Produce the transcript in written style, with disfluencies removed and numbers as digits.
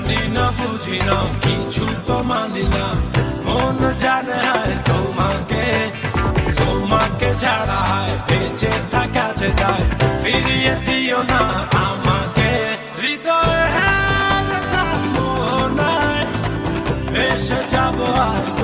জানি না বুঝি না কিছু তো মানি না মন জানে তোমাকে তোমাকে ছাড়া বেঁচে থাকা যায় ফিরিয়ে দিও না আমাকে হৃদয়ে মনে এসে যাবো আজ